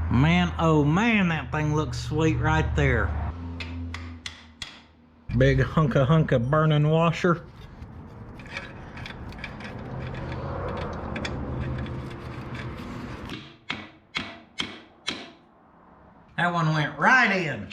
Man, oh man, that thing looks sweet right there. Big hunka burning washer. That one went right in.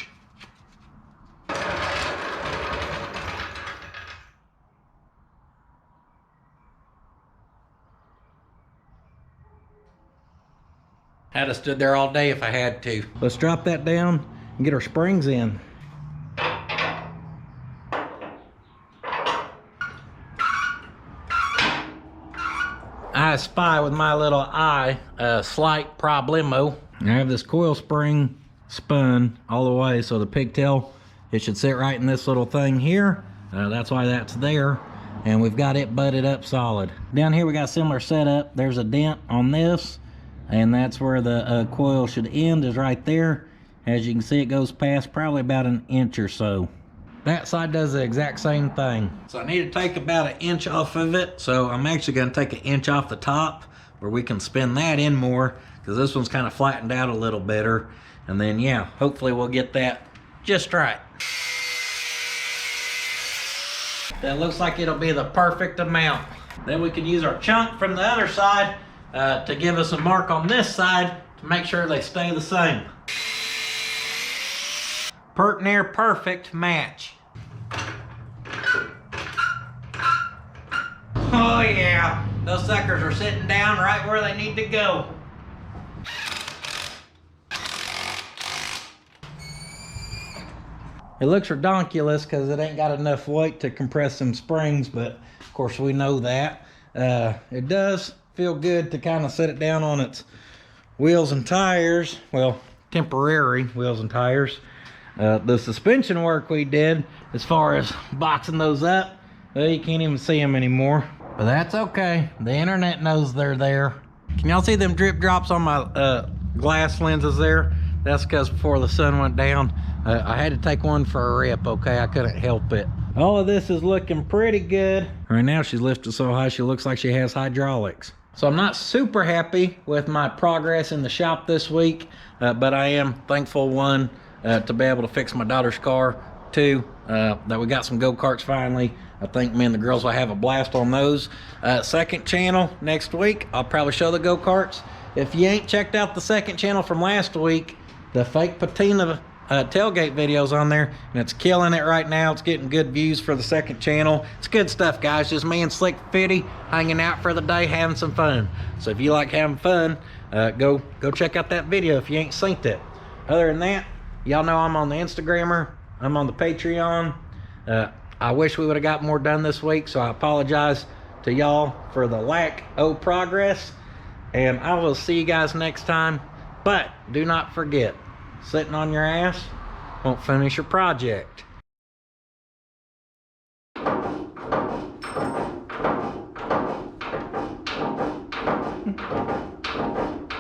I'd have stood there all day if I had to. Let's drop that down and get our springs in. I spy with my little eye a slight problemo. I have this coil spring spun all the way, so the pigtail, it should sit right in this little thing here. That's why that's there. And we've got it butted up solid. Down here we got a similar setup. There's a dent on this, and that's where the coil should end, is right there. As you can see, it goes past probably about an inch or so. That side does the exact same thing. So I need to take about an inch off of it. So I'm actually gonna take an inch off the top where we can spin that in more, because this one's kind of flattened out a little better. And then yeah, hopefully we'll get that just right. That looks like it'll be the perfect amount. Then we can use our chunk from the other side to give us a mark on this side to make sure they stay the same. Pert near perfect match. Oh yeah, those suckers are sitting down right where they need to go. It looks redonkulous because it ain't got enough weight to compress some springs, but of course we know that. It does feel good to kind of set it down on its wheels and tires. Well, temporary wheels and tires. The suspension work we did as far as boxing those up, well, you can't even see them anymore. But that's okay. The internet knows they're there. Can y'all see them drip drops on my glass lenses there? That's because before the sun went down, I had to take one for a rip, okay? I couldn't help it. All of this is looking pretty good. Right now she's lifted so high she looks like she has hydraulics. So I'm not super happy with my progress in the shop this week, but I am thankful, one, to be able to fix my daughter's car, two, that we got some go-karts finally. I think me and the girls will have a blast on those. Second channel next week, I'll probably show the go-karts. If you ain't checked out the second channel from last week, the fake patina tailgate videos on there, and it's killing it right now. It's getting good views for the second channel. It's good stuff, guys. Just me and Slick Fitty hanging out for the day, having some fun. So if you like having fun, go check out that video if you ain't seen it. Other than that, y'all know I'm on the Instagrammer, I'm on the Patreon. I wish we would have got more done this week, so I apologize to y'all for the lack of progress, and I will see you guys next time. But do not forget, sitting on your ass won't finish your project.